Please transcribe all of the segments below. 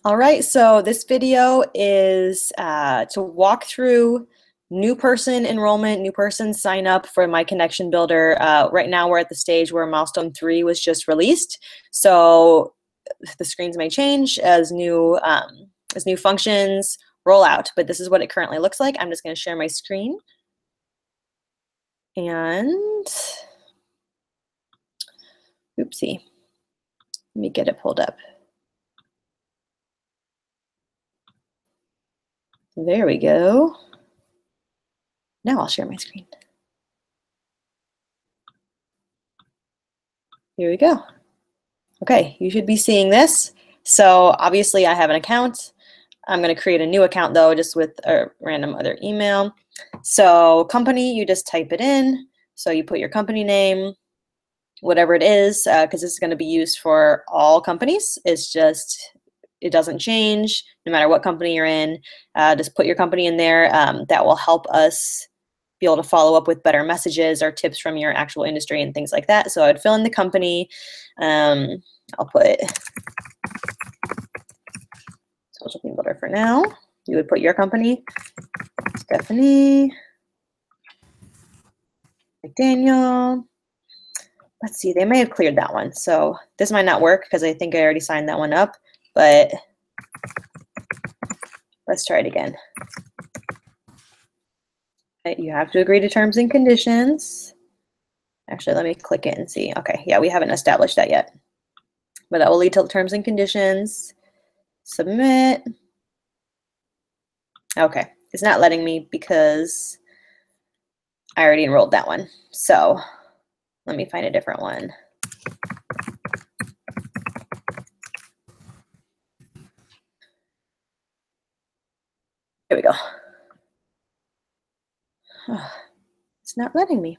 All right, so this video is to walk through new person enrollment, new person sign up for my connection builder. Right now we're at the stage where Milestone 3 was just released. So the screens may change as new functions roll out, but this is what it currently looks like. I'm just going to share my screen. And oopsie, let me get it pulled up. There we go. Now I'll share my screen. Here we go. Okay, you should be seeing this. So obviously I have an account. I'm going to create a new account though, just with a random other email. So company, you just type it in. So you put your company name, whatever it is, because this is going to be used for all companies. It's just, it doesn't change no matter what company you're in. Just put your company in there. That will help us be able to follow up with better messages or tips from your actual industry and things like that. So I'd fill in the company. I'll put social team builder for now. You would put your company, Stephanie, Daniel. Let's see, they may have cleared that one. So this might not work because I think I already signed that one up, but let's try it again. You have to agree to terms and conditions. Actually, let me click it and see. Okay, yeah, we haven't established that yet. But that will lead to terms and conditions. Submit. Okay, it's not letting me because I already enrolled that one. So let me find a different one. Here we go. Oh, it's not letting me.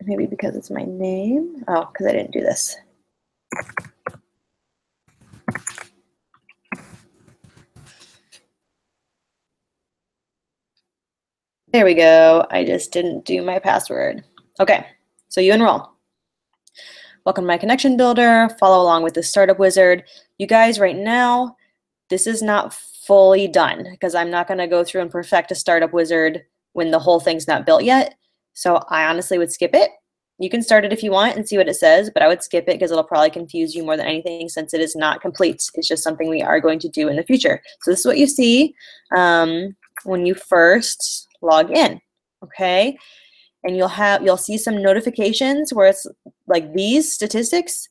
Maybe because it's my name. Oh, because I didn't do this. There we go. I just didn't do my password. Okay, so you enroll. Welcome to my connection builder. Follow along with the startup wizard. You guys, right now, this is not fully done because I'm not going to go through and perfect a startup wizard when the whole thing's not built yet. So I honestly would skip it. You can start it if you want and see what it says, but I would skip it because it'll probably confuse you more than anything since it is not complete. It's just something we are going to do in the future. So this is what you see when you first log in, okay? And you'll see some notifications where it's like these statistics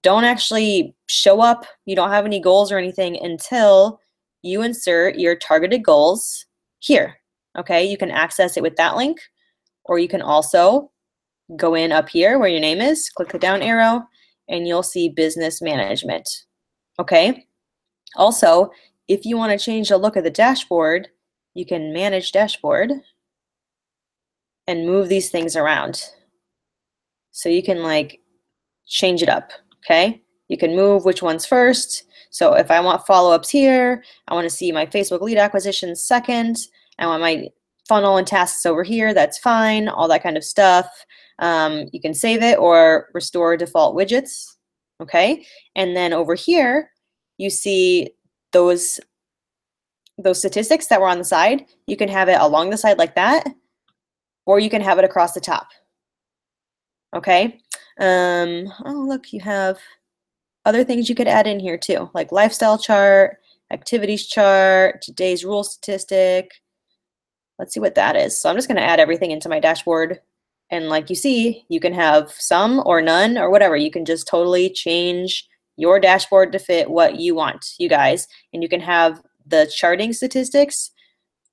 don't actually show up. You don't have any goals or anything until you insert your targeted goals here, okay? You can access it with that link, or you can also go in up here where your name is, click the down arrow, and you'll see business management, okay? Also, if you want to change the look of the dashboard, you can manage dashboard and move these things around. So you can like change it up, okay? You can move which one's first. So if I want follow-ups here, I want to see my Facebook lead acquisition second, I want my funnel and tasks over here, that's fine, all that kind of stuff. You can save it or restore default widgets, okay? And then over here, you see those statistics that were on the side. You can have it along the side like that, or you can have it across the top, okay? Oh, look, you have other things you could add in here too, like lifestyle chart, activities chart, today's rule statistic. Let's see what that is. So I'm just gonna add everything into my dashboard. And like you see, you can have some or none or whatever. You can just totally change your dashboard to fit what you want, you guys. And you can have the charting statistics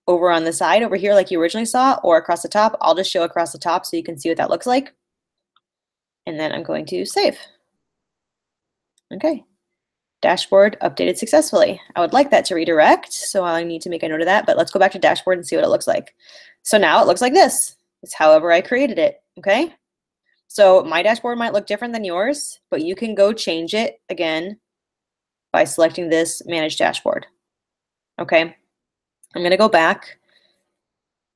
over on the side over here like you originally saw, or across the top. I'll just show across the top so you can see what that looks like. And then I'm going to save. Okay. Dashboard updated successfully. I would like that to redirect, so I need to make a note of that, but let's go back to dashboard and see what it looks like. So now it looks like this. It's however I created it, okay? So my dashboard might look different than yours, but you can go change it again by selecting this manage dashboard, okay? I'm gonna go back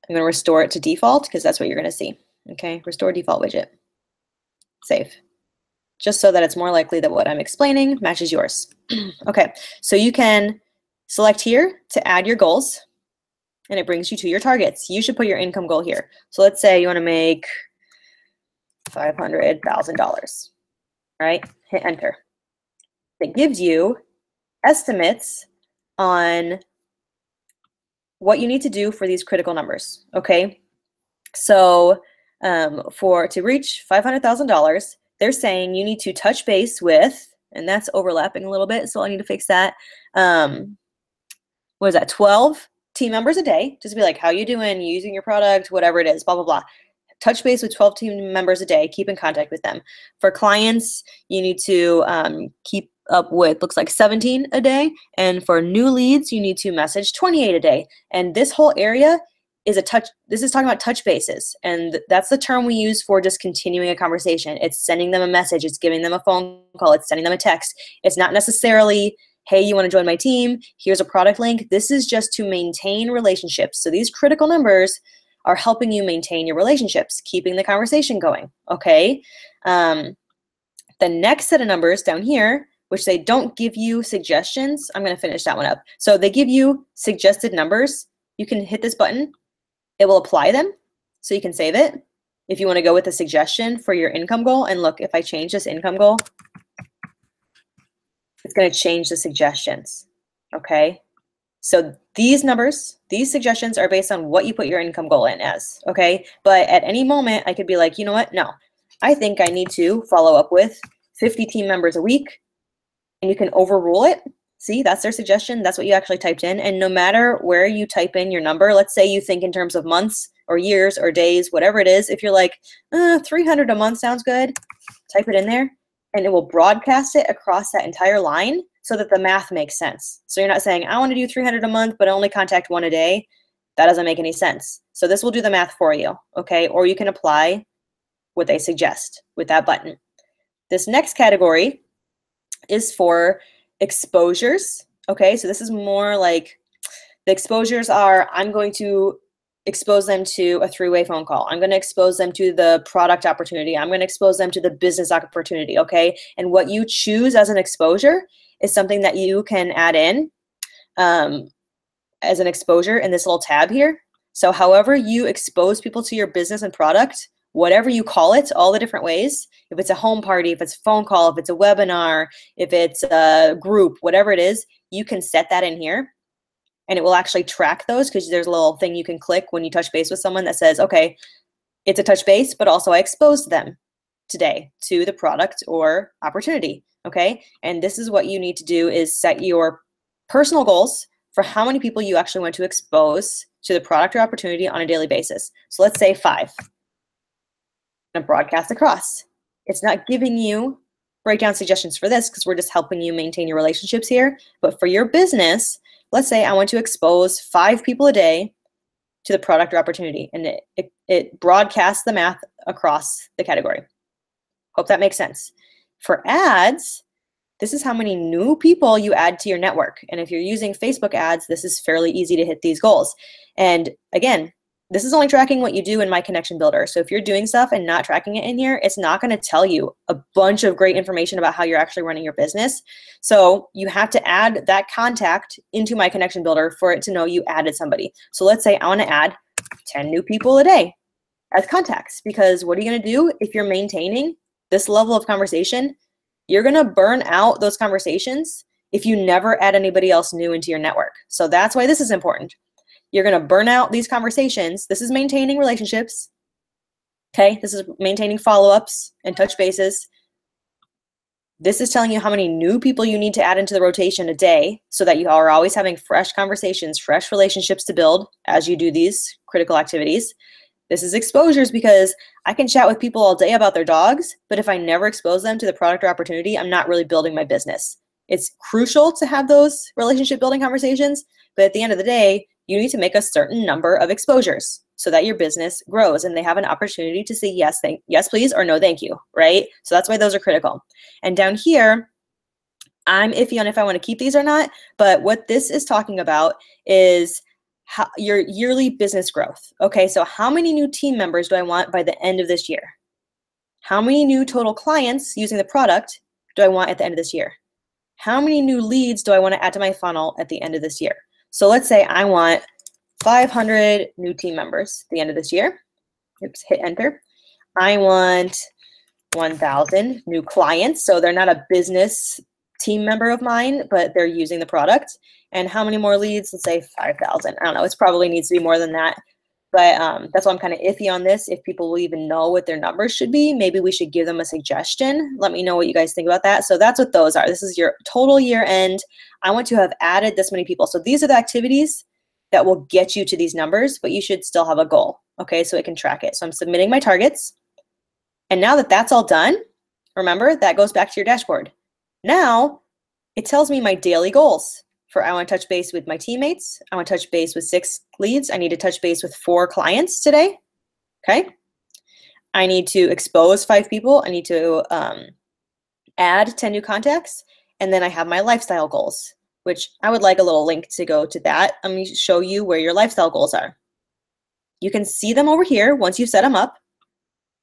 I'm going to restore it to default because that's what you're going to see. Okay, restore default widget. Save. Just so that it's more likely that what I'm explaining matches yours. Okay, so you can select here to add your goals, and it brings you to your targets. You should put your income goal here. So let's say you want to make $500,000, right? Hit enter. It gives you estimates on what you need to do for these critical numbers, okay? So to reach $500,000, they're saying you need to touch base with, and that's overlapping a little bit, so I need to fix that. What is that, 12 team members a day, just be like, how you doing, you using your product, whatever it is, blah, blah, blah. Touch base with 12 team members a day, keep in contact with them. For clients, you need to keep up with, looks like 17 a day. And for new leads, you need to message 28 a day. And this whole area is this is talking about touch bases. And that's the term we use for just continuing a conversation. It's sending them a message, it's giving them a phone call, it's sending them a text. It's not necessarily, hey, you want to join my team? Here's a product link. This is just to maintain relationships. So these critical numbers are helping you maintain your relationships, keeping the conversation going, okay? The next set of numbers down here, which they don't give you suggestions, I'm gonna finish that one up. So they give you suggested numbers. You can hit this button. It will apply them, so you can save it. If you wanna go with a suggestion for your income goal, and look, if I change this income goal, it's gonna change the suggestions, okay? So these numbers, these suggestions are based on what you put your income goal in as, okay? But at any moment, I could be like, you know what? No, I think I need to follow up with 50 team members a week, and you can overrule it. See, that's their suggestion. That's what you actually typed in. And no matter where you type in your number, let's say you think in terms of months or years or days, whatever it is, if you're like, 300 a month sounds good, type it in there, and it will broadcast it across that entire line so that the math makes sense. So you're not saying, I want to do 300 a month, but only contact one a day. That doesn't make any sense. So this will do the math for you, okay? Or you can apply what they suggest with that button. This next category is for exposures, okay? So this is more like the exposures are, I'm going to expose them to a three-way phone call. I'm going to expose them to the product opportunity. I'm going to expose them to the business opportunity, okay? And what you choose as an exposure is something that you can add in as an exposure in this little tab here. So however you expose people to your business and product, whatever you call it, all the different ways, if it's a home party, if it's a phone call, if it's a webinar, if it's a group, whatever it is, you can set that in here. And it will actually track those because there's a little thing you can click when you touch base with someone that says, okay, it's a touch base, but also I exposed them today to the product or opportunity, okay? And this is what you need to do is set your personal goals for how many people you actually want to expose to the product or opportunity on a daily basis. So let's say 5. And broadcast across. It's not giving you breakdown suggestions for this because we're just helping you maintain your relationships here. But for your business, let's say I want to expose 5 people a day to the product or opportunity, and it broadcasts the math across the category. Hope that makes sense. For ads, this is how many new people you add to your network. And if you're using Facebook ads, this is fairly easy to hit these goals. And again, this is only tracking what you do in My Connection Builder. So if you're doing stuff and not tracking it in here, it's not going to tell you a bunch of great information about how you're actually running your business. So you have to add that contact into My Connection Builder for it to know you added somebody. So let's say I want to add 10 new people a day as contacts, because what are you going to do if you're maintaining this level of conversation? You're going to burn out those conversations if you never add anybody else new into your network. So that's why this is important. You're going to burn out these conversations. This is maintaining relationships. Okay, this is maintaining follow-ups and touch bases. This is telling you how many new people you need to add into the rotation a day so that you are always having fresh conversations, fresh relationships to build as you do these critical activities. This is exposures because I can chat with people all day about their dogs, but if I never expose them to the product or opportunity, I'm not really building my business. It's crucial to have those relationship building conversations, but at the end of the day, you need to make a certain number of exposures so that your business grows and they have an opportunity to say yes, yes, please, or no, thank you, right? So that's why those are critical. And down here, I'm iffy on if I want to keep these or not, but what this is talking about is your yearly business growth. Okay, so how many new team members do I want by the end of this year? How many new total clients using the product do I want at the end of this year? How many new leads do I want to add to my funnel at the end of this year? So let's say I want 500 new team members at the end of this year. Oops, hit enter. I want 1,000 new clients. So they're not a business team member of mine, but they're using the product. And how many more leads? Let's say 5,000. I don't know. It probably needs to be more than that. But that's why I'm kind of iffy on this. If people will even know what their numbers should be, maybe we should give them a suggestion. Let me know what you guys think about that. So that's what those are. This is your total year end. I want to have added this many people. So these are the activities that will get you to these numbers, but you should still have a goal, okay, so it can track it. So I'm submitting my targets. And now that that's all done, remember, that goes back to your dashboard. Now it tells me my daily goals. For I want to touch base with my teammates. I want to touch base with 6 leads. I need to touch base with 4 clients today. Okay. I need to expose 5 people. I need to add 10 new contacts. And then I have my lifestyle goals, which I would like a little link to go to that. Let me show you where your lifestyle goals are. You can see them over here once you set them up.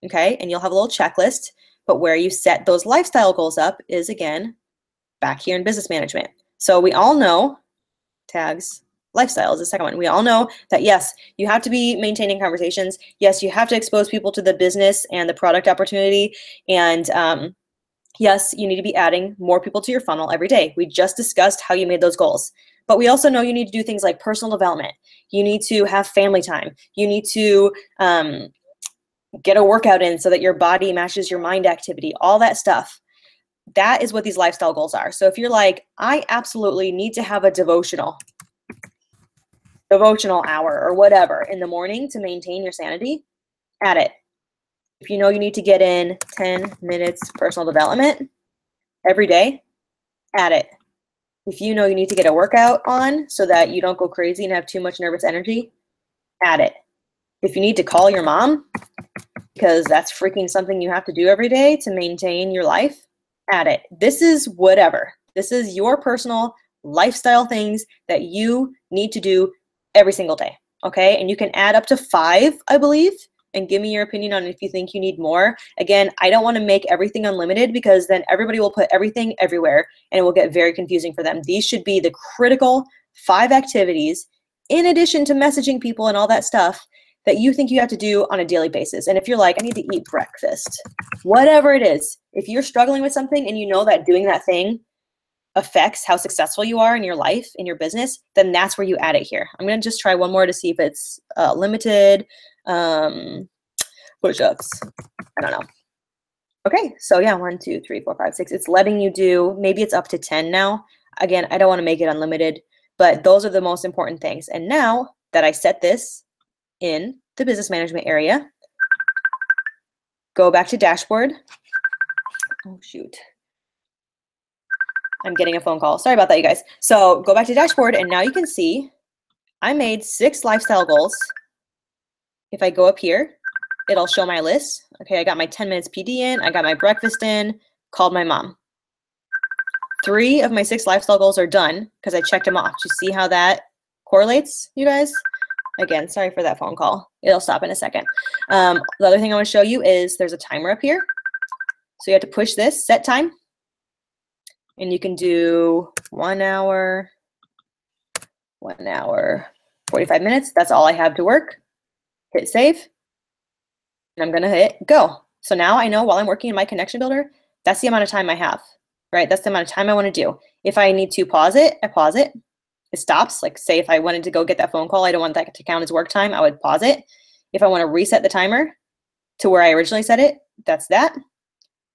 Okay. And you'll have a little checklist. But where you set those lifestyle goals up is, again, back here in business management. So we all know, tags, lifestyle is the second one. We all know that, yes, you have to be maintaining conversations. Yes, you have to expose people to the business and the product opportunity. And yes, you need to be adding more people to your funnel every day. We just discussed how you made those goals. But we also know you need to do things like personal development. You need to have family time. You need to get a workout in so that your body matches your mind activity, all that stuff. That is what these lifestyle goals are. So if you're like, I absolutely need to have a devotional hour or whatever in the morning to maintain your sanity, add it. If you know you need to get in 10 minutes personal development every day, add it. If you know you need to get a workout on so that you don't go crazy and have too much nervous energy, add it. If you need to call your mom, because that's freaking something you have to do every day to maintain your life, add it. This is whatever. This is your personal lifestyle things that you need to do every single day, okay? And you can add up to 5, I believe, and give me your opinion on if you think you need more. Again, I don't want to make everything unlimited because then everybody will put everything everywhere and it will get very confusing for them. These should be the critical 5 activities in addition to messaging people and all that stuff that you think you have to do on a daily basis. And if you're like, I need to eat breakfast, whatever it is, if you're struggling with something and you know that doing that thing affects how successful you are in your life, in your business, then that's where you add it here. I'm going to just try one more to see if it's limited push-ups. I don't know. Okay, so yeah, 1, 2, 3, 4, 5, 6. It's letting you do, maybe it's up to 10 now. Again, I don't want to make it unlimited, but those are the most important things. And now that I set this in the business management area, go back to dashboard. Oh, shoot. I'm getting a phone call. Sorry about that, you guys. So go back to dashboard, and now you can see I made 6 lifestyle goals. If I go up here, it'll show my list. Okay, I got my 10 minutes PD in. I got my breakfast in, called my mom. 3 of my 6 lifestyle goals are done because I checked them off. Do you see how that correlates, you guys? Again, sorry for that phone call. It'll stop in a second. The other thing I want to show you is there's a timer up here. So you have to push this, set time. And you can do 1 hour, 45 minutes. That's all I have to work. Hit save. And I'm going to hit go. So now I know while I'm working in my connection builder, that's the amount of time I have, right? That's the amount of time I want to do. If I need to pause it, I pause it. It stops. Like say if I wanted to go get that phone call, I don't want that to count as work time, I would pause it. If I want to reset the timer to where I originally set it, that's that.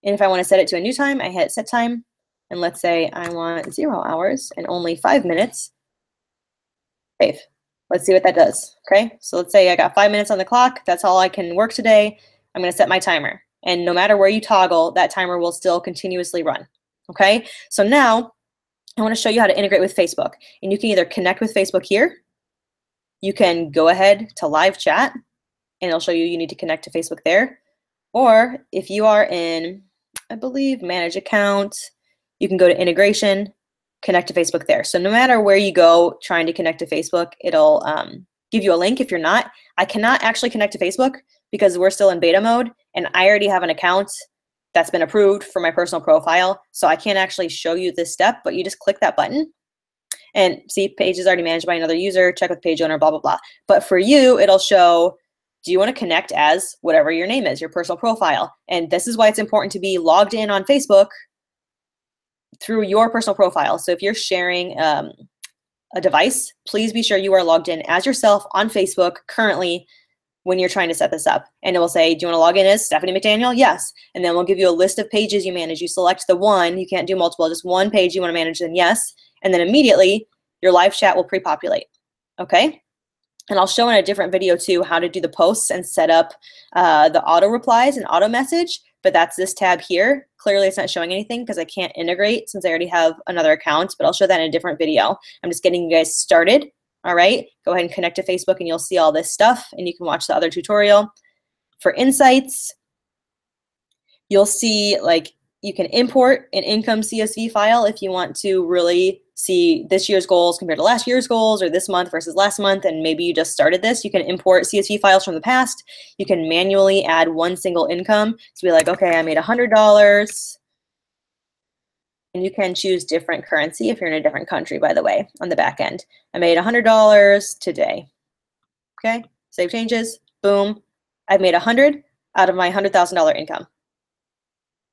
And if I want to set it to a new time, I hit set time. And let's say I want 0 hours and only 5 minutes. Save. Let's see what that does. Okay, so let's say I got 5 minutes on the clock. That's all I can work today. I'm going to set my timer. And no matter where you toggle, that timer will still continuously run. Okay, so now I want to show you how to integrate with Facebook. And you can either connect with Facebook here. You can go ahead to live chat, and it'll show you need to connect to Facebook there. Or if you are in, I believe, manage account, you can go to integration, connect to Facebook there. So no matter where you go trying to connect to Facebook, it'll give you a link if you're not. I cannot actually connect to Facebook because we're still in beta mode, and I already have an account that's been approved for my personal profile. So I can't actually show you this step, but you just click that button and see page is already managed by another user, check with page owner, blah, blah, blah. But for you, it'll show, do you want to connect as whatever your name is, your personal profile? And this is why it's important to be logged in on Facebook through your personal profile. So if you're sharing a device, please be sure you are logged in as yourself on Facebook currently when you're trying to set this up. And it will say, do you want to log in as Stephanie McDaniel? Yes. And then we'll give you a list of pages you manage. You select the one, you can't do multiple, just one page you want to manage, then yes. And then immediately your live chat will pre-populate, okay? And I'll show in a different video too how to do the posts and set up the auto replies and auto message, but that's this tab here. Clearly it's not showing anything because I can't integrate since I already have another account, but I'll show that in a different video. I'm just getting you guys started. All right, go ahead and connect to Facebook and you'll see all this stuff, and you can watch the other tutorial. For insights, you'll see like you can import an income CSV file if you want to really see this year's goals compared to last year's goals, or this month versus last month, and maybe you just started this. You can import CSV files from the past. You can manually add one single income. So be like, okay, I made $100. And you can choose different currency if you're in a different country, by the way, on the back end. I made $100 today. Okay, save changes, boom. I've made 100 out of my $100,000 income.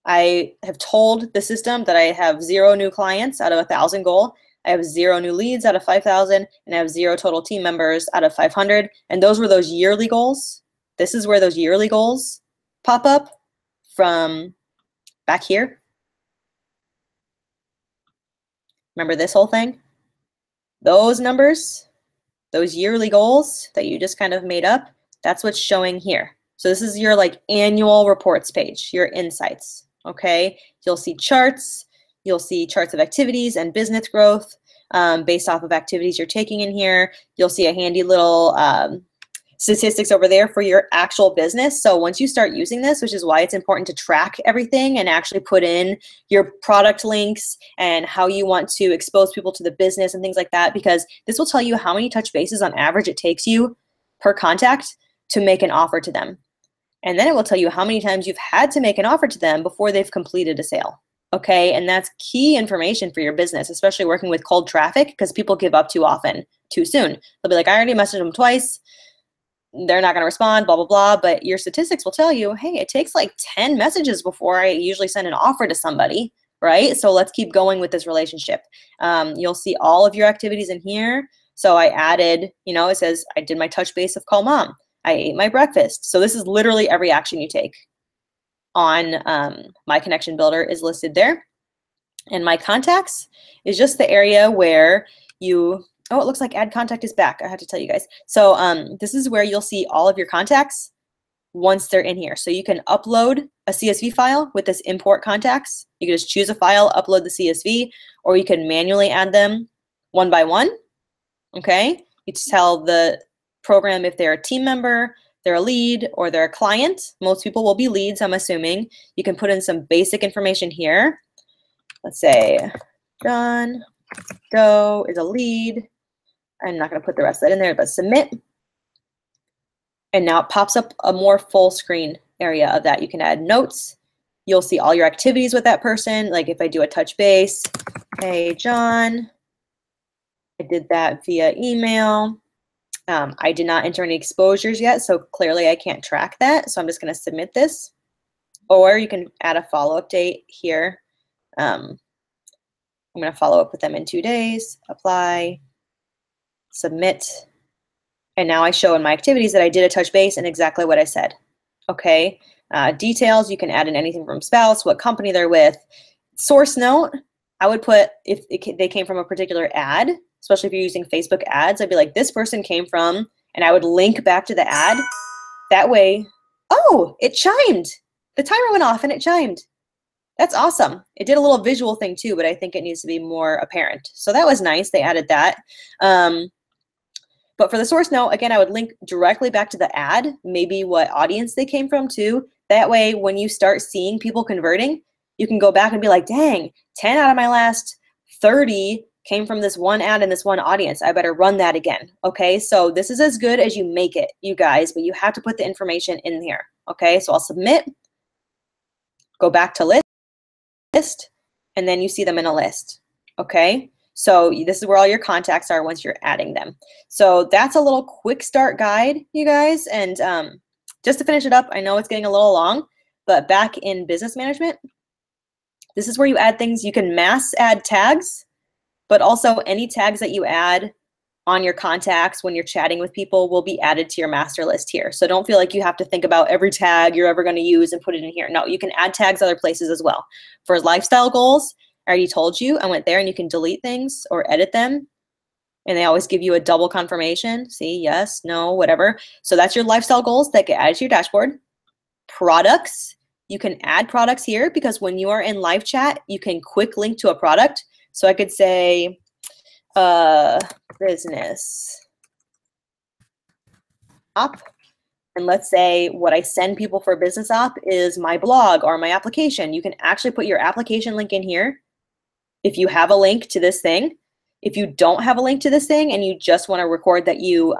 I have told the system that I have 0 new clients out of 1,000 goal. I have 0 new leads out of 5,000, and I have 0 total team members out of 500. And those were those yearly goals. This is where those yearly goals pop up from back here. Remember this whole thing? Those numbers, those yearly goals that you just kind of made up, that's what's showing here. So this is your like annual reports page, your insights, okay? You'll see charts. You'll see charts of activities and business growth based off of activities you're taking in here. You'll see a handy little statistics over there for your actual business. So once you start using this, which is why it's important to track everything and actually put in your product links and how you want to expose people to the business and things like that, because this will tell you how many touch bases on average it takes you per contact to make an offer to them. And then it will tell you how many times you've had to make an offer to them before they've completed a sale. Okay, and that's key information for your business, especially working with cold traffic, because people give up too often, too soon. They'll be like, I already messaged them twice. They're not going to respond, blah, blah, blah. But your statistics will tell you, hey, it takes like 10 messages before I usually send an offer to somebody, right? So let's keep going with this relationship. You'll see all of your activities in here. So I added, you know, it says I did my touch base of call mom. I ate my breakfast. So this is literally every action you take on My Connection Builder is listed there. And my contacts is just the area where you, oh, it looks like add contact is back. I have to tell you guys. So this is where you'll see all of your contacts once they're in here. So you can upload a CSV file with this import contacts. You can just choose a file, upload the CSV, or you can manually add them one by one. Okay. You tell the program if they're a team member, they're a lead, or they're a client. Most people will be leads, I'm assuming. You can put in some basic information here. Let's say John Doe is a lead. I'm not going to put the rest of that in there, but submit. And now it pops up a more full screen area of that. You can add notes. You'll see all your activities with that person. Like if I do a touch base, hey, John, I did that via email. I did not enter any exposures yet, so clearly I can't track that. So I'm just going to submit this. Or you can add a follow-up date here. I'm going to follow up with them in 2 days, apply, submit. And now I show in my activities that I did a touch base and exactly what I said. Okay. Details, you can add in anything from spouse, what company they're with. Source note, I would put if they came from a particular ad, especially if you're using Facebook ads, I'd be like, this person came from, and I would link back to the ad. That way, oh, it chimed. The timer went off and it chimed. That's awesome. It did a little visual thing too, but I think it needs to be more apparent. So that was nice. They added that. But for the source note, again, I would link directly back to the ad, maybe what audience they came from too. That way, when you start seeing people converting, you can go back and be like, dang, 10 out of my last 30 came from this one ad and this one audience. I better run that again. Okay, so this is as good as you make it, you guys, but you have to put the information in here. Okay, so I'll submit, go back to list, and then you see them in a list. Okay, so this is where all your contacts are once you're adding them. So that's a little quick start guide, you guys. And just to finish it up, I know it's getting a little long, but back in business management, this is where you add things. You can mass add tags, but also any tags that you add on your contacts when you're chatting with people will be added to your master list here. So don't feel like you have to think about every tag you're ever going to use and put it in here. No, you can add tags other places as well. For lifestyle goals, I already told you, I went there and you can delete things or edit them. And they always give you a double confirmation. See, yes, no, whatever. So that's your lifestyle goals that get added to your dashboard. Products, you can add products here because when you are in live chat, you can quick link to a product. So I could say business op. And let's say what I send people for business op is my blog or my application. You can actually put your application link in here if you have a link to this thing. If you don't have a link to this thing and you just want to record that you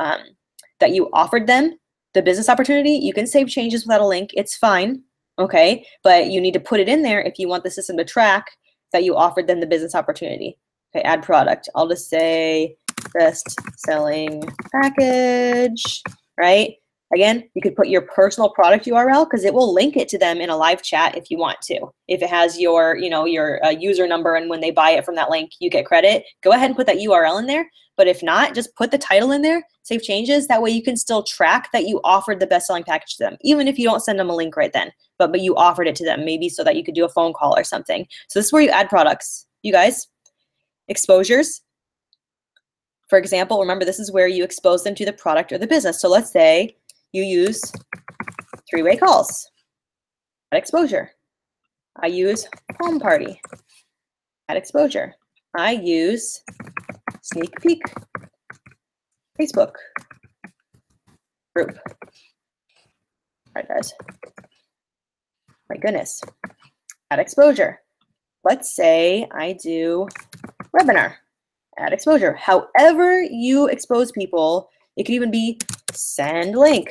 offered them the business opportunity, you can save changes without a link. It's fine, okay? But you need to put it in there if you want the system to track that you offered them the business opportunity. Okay, add product. I'll just say best selling package, right? Again, you could put your personal product URL because it will link it to them in a live chat if you want to. If it has your, your user number and when they buy it from that link, you get credit. Go ahead and put that URL in there. But if not, just put the title in there, save changes. That way you can still track that you offered the best-selling package to them, even if you don't send them a link right then. But you offered it to them, maybe so that you could do a phone call or something. So this is where you add products. You guys, exposures. For example, remember this is where you expose them to the product or the business. So let's say you use three-way calls, add exposure. I use home party, add exposure. I use sneak peek, Facebook group. All right, guys. My goodness, add exposure. Let's say I do webinar, add exposure. However you expose people, it could even be send link.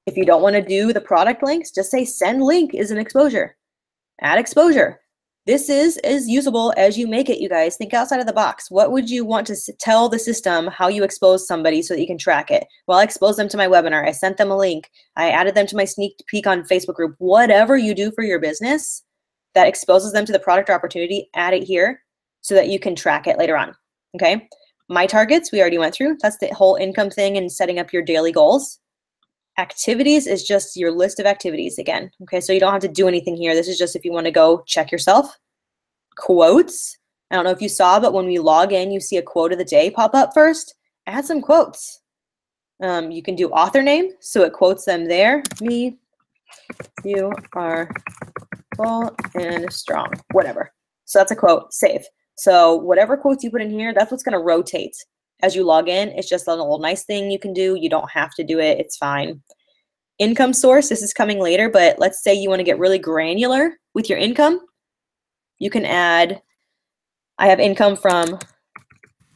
If you don't want to do the product links, just say send link is an exposure. Add exposure. This is as usable as you make it, you guys. Think outside of the box. What would you want to tell the system how you expose somebody so that you can track it? Well, I exposed them to my webinar. I sent them a link. I added them to my sneak peek on Facebook group. Whatever you do for your business that exposes them to the product or opportunity, add it here so that you can track it later on, okay? My targets, we already went through. That's the whole income thing and setting up your daily goals. Activities is just your list of activities again. Okay, so you don't have to do anything here. This is just if you want to go check yourself. Quotes. I don't know if you saw, but when we log in, you see a quote of the day pop up first. Add some quotes. You can do author name, so it quotes them there. Me, you are full and strong, whatever. So that's a quote, save. So whatever quotes you put in here, that's what's going to rotate as you log in. It's just a little nice thing you can do. You don't have to do it. It's fine. Income source, this is coming later, but let's say you want to get really granular with your income. You can add, I have income from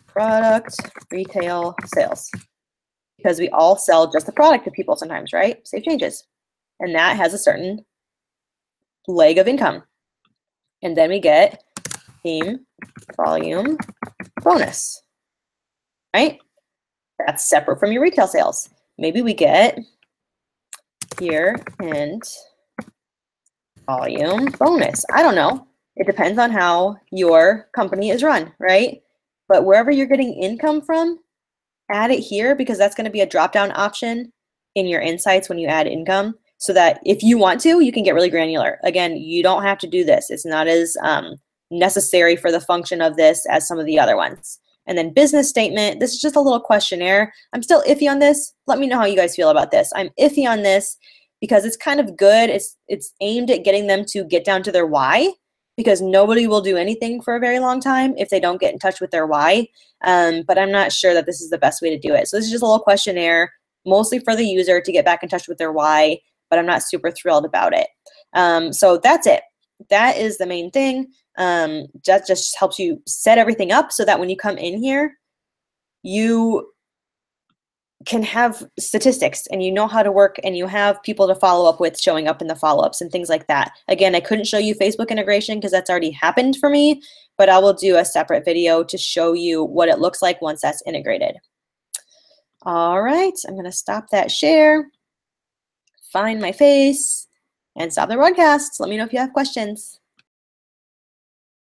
product retail sales because we all sell just the product to people sometimes, right? Save changes. And that has a certain leg of income. And then we get theme, volume, bonus, right? That's separate from your retail sales. Maybe we get year and volume bonus. I don't know. It depends on how your company is run, right? But wherever you're getting income from, add it here because that's going to be a drop-down option in your insights when you add income so that if you want to, you can get really granular. Again, you don't have to do this. It's not as necessary for the function of this as some of the other ones. And then business statement, this is just a little questionnaire. I'm still iffy on this. Let me know how you guys feel about this. I'm iffy on this because it's kind of good. It's aimed at getting them to get down to their why because nobody will do anything for a very long time if they don't get in touch with their why. But I'm not sure that this is the best way to do it. So this is just a little questionnaire, mostly for the user to get back in touch with their why, but I'm not super thrilled about it. So that's it. that is the main thing. That just helps you set everything up so that when you come in here, you can have statistics and you know how to work and you have people to follow up with showing up in the follow-ups and things like that. Again, I couldn't show you Facebook integration because that's already happened for me, but I will do a separate video to show you what it looks like once that's integrated. All right, I'm going to stop that share, find my face, and stop the broadcast. Let me know if you have questions.